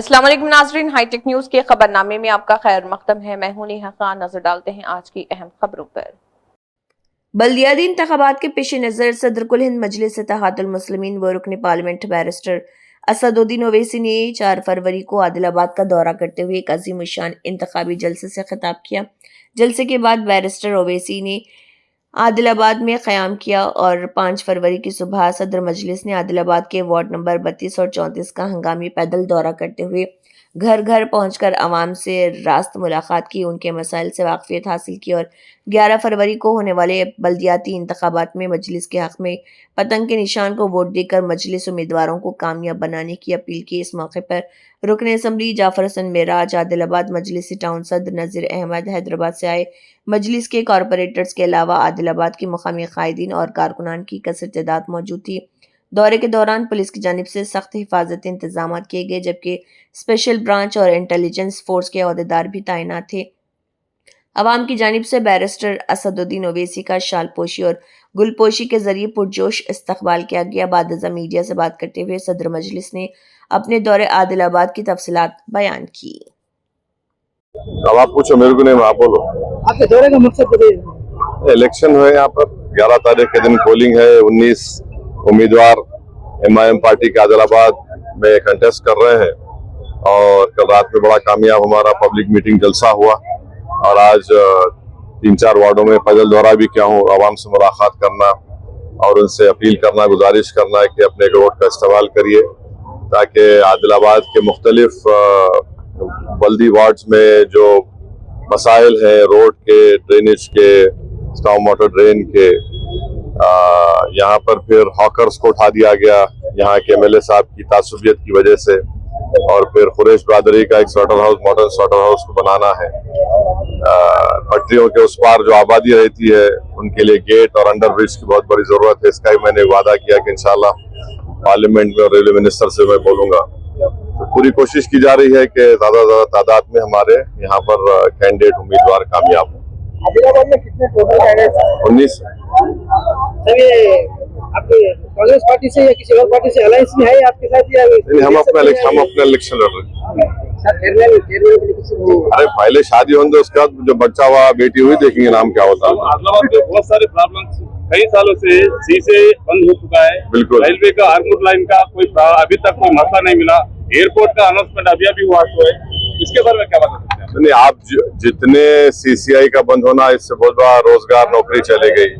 अस्सलाम वालेकुम नाज़रीन, हाईटेक न्यूज के खबरनामे में आपका खैर मकदम है। मैं हूं नेहा खान। नजर डालते हैं आज की अहम खबरों पर। बल्दियाती इंतखाबात के पेश नज़र सदर कुल हिंद मजलिस इत्तेहादुल मुस्लिमीन व रुकन पार्लियामेंट बैरिस्टर असदुद्दीन ओवैसी ने 4 फरवरी को आदिलाबाद का दौरा करते हुए एक अजीम शान इंतखाबी जलसे से खिताब किया। जलसे के बाद बैरिस्टर ओवैसी ने आदिलाबाद में क़याम किया और 5 फरवरी की सुबह सदर मजलिस ने आदिलाबाद के वार्ड नंबर 32 और 34 का हंगामी पैदल दौरा करते हुए घर घर पहुंचकर आवाम से रास्त मुलाकात की, उनके मसाइल से वाकफियत हासिल की और 11 फरवरी को होने वाले बल्दियाती इंतखाबात में मजलिस के हक़ में पतंग के निशान को वोट देकर मजलिस उम्मीदवारों को कामयाब बनाने की अपील की। इस मौके पर रुकन असम्बली जाफर हसन मेराज, आदिलाबाद मजलिसी टाउन सदर नज़ीर अहमद, हैदराबाद से आए मजलिस के कॉरपोरेटर्स के अलावा आदिलाबाद के मुकामी कायदीन और कारकुनान की कसर तादाद मौजूद थी। दौरे के दौरान पुलिस की जानिब से सख्त हिफाजती इंतजाम किए गए, जबकि स्पेशल ब्रांच और इंटेलिजेंस फोर्स के अहदेदार भी तैनात थे। अवाम की जानिब से बैरिस्टर असदुद्दीन ओवैसी का शालपोशी और गुलपोशी के जरिए पुरजोश इस्तकबाल किया गया। बाद मीडिया से बात करते हुए सदर मजलिस ने अपने दौरे आदिलाबाद की तफसीलात बयान की। अब आप पूछो, मेरे को नहीं, आप बोलो। आपके दौरे का मकसद बताइए। इलेक्शन है यहाँ पर, 11 तारीख के दिन पोलिंग है। 19 उम्मीदवार MIM पार्टी के आदिलाबाद में कंटेस्ट कर रहे हैं और कल रात में बड़ा कामयाब हमारा पब्लिक मीटिंग जलसा हुआ और आज 3-4 वार्डों में पैदल दौरा भी किया हूँ। आवाम से मुलाकात करना और उनसे अपील करना, गुजारिश करना है कि अपने वोट का इस्तेमाल करिए ताकि आदिलाबाद के मुख्तलिफ बल्दी वार्ड्स में जो मसाइल हैं, रोड के, ड्रेनेज के, स्टॉर्म वाटर ड्रेन के, यहाँ पर फिर हॉकर्स को उठा दिया गया यहाँ के MLA साहब की तासुबियत की वजह से, और फिर कुरैश बरादरी का एक slaughter house, modern slaughter house को बनाना है। पटरियों के उस पार जो आबादी रहती है उनके लिए गेट और अंडर ब्रिज की बहुत बड़ी जरूरत है। इसका भी मैंने वादा किया कि इंशाल्लाह पार्लियामेंट में और रेलवे मिनिस्टर से मैं बोलूंगा। तो पूरी कोशिश की जा रही है कि ज्यादा तादाद में हमारे यहाँ पर कैंडिडेट उम्मीदवार कामयाब हो। आदिलाबाद में कितने टोटल कैंडिडेट्स हैं? 19। सर, ये आपके कांग्रेस पार्टी से या किसी और पार्टी से अलायंस में है आपके साथ या नहीं, हम अपना इलेक्शन लड़ रहे हैं। अरे पहले शादी होने दो, उसके बाद जो बच्चा हुआ, बेटी हुई, देखेंगे नाम क्या होता है। आदिलाबाद में बहुत सारे प्रॉब्लम्स कई सालों से सी बंद हो चुका है। बिल्कुल। रेलवे का आर्मूर लाइन का अभी तक कोई मसला नहीं मिला। एयरपोर्ट का अनाउंसमेंट अभी हुआ तो है, इसके बारे में क्या बता सकते हैं? नहीं, आप जितने CCI का बंद होना, इससे बहुत बड़ा रोजगार, नौकरी चले गई।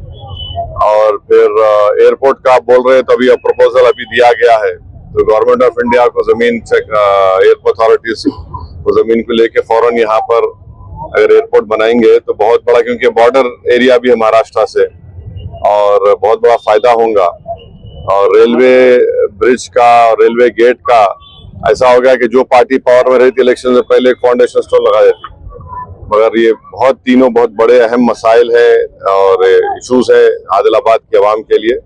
और फिर एयरपोर्ट का आप बोल रहे हैं तो अभी प्रपोजल अभी दिया गया है, तो गवर्नमेंट ऑफ इंडिया को जमीन एयरपोर्ट अथॉरिटीज को जमीन को लेके फौरन यहाँ पर अगर एयरपोर्ट बनाएंगे तो बहुत बड़ा, क्योंकि बॉर्डर एरिया भी है महाराष्ट्र से, और बहुत बड़ा फायदा होगा। और रेलवे ब्रिज का और रेलवे गेट का ऐसा हो गया कि जो पार्टी पावर में रही थी इलेक्शन से पहले एक फाउंडेशन स्टोन लगा देती, मगर ये तीनों बहुत बड़े अहम मसाइल है और इशूज है आदिलाबाद के अवाम के लिए,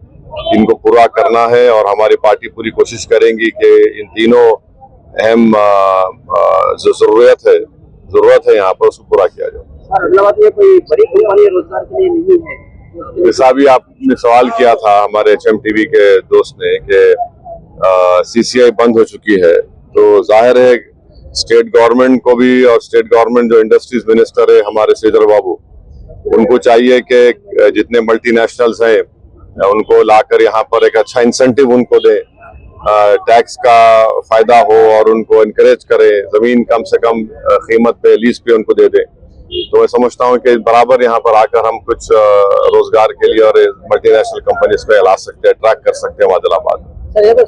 इनको पूरा करना है और हमारी पार्टी पूरी कोशिश करेंगी कि इन तीनों अहम जो जरूरत है यहाँ पर उसको पूरा किया जाए। आदिलाबाद में कोई बड़ी कंपनी रोजगार के लिए नहीं है? जैसा भी आपने सवाल किया था हमारे HMTV के दोस्त ने कि CCI बंद हो चुकी है, तो जाहिर है स्टेट गवर्नमेंट को भी, और स्टेट गवर्नमेंट जो इंडस्ट्रीज मिनिस्टर है हमारे श्रीधर बाबू, उनको चाहिए कि जितने मल्टीनेशनल्स हैं उनको लाकर यहाँ पर एक अच्छा इंसेंटिव उनको दे, टैक्स का फायदा हो और उनको इनकरेज करे, जमीन कम से कम कीमत पे, लीज पे उनको दे दे। तो मैं समझता हूँ कि बराबर यहाँ पर आकर हम कुछ रोजगार के लिए और मल्टीनेशनल कंपनीज को ला सकते हैं, अट्रैक्ट कर सकते हैं आदिलाबाद। नहीं, वो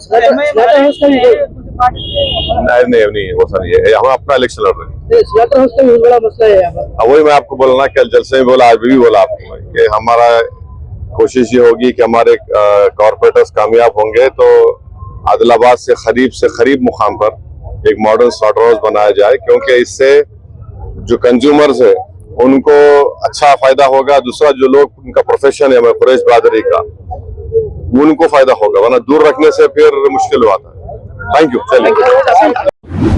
सर ये हम अपना इलेक्शन लड़ रहे हैं। बड़ा मसला है यहाँ पर। वही मैं आपको बोला ना, कल जलसे में बोला, आज भी बोला आपको कि हमारा कोशिश ये होगी कि हमारे कॉर्पोरेटर्स कामयाब होंगे तो आदिलाबाद से करीब मुकाम पर एक मॉडर्न स्लॉटर हाउस बनाया जाए, क्योंकि इससे जो कंज्यूमर्स है उनको अच्छा फायदा होगा। दूसरा, जो लोग उनका प्रोफेशन है कुरैश बरादरी का, उनको फायदा होगा, वरना दूर रखने से फिर मुश्किल हुआ था। Thank you. चलिए।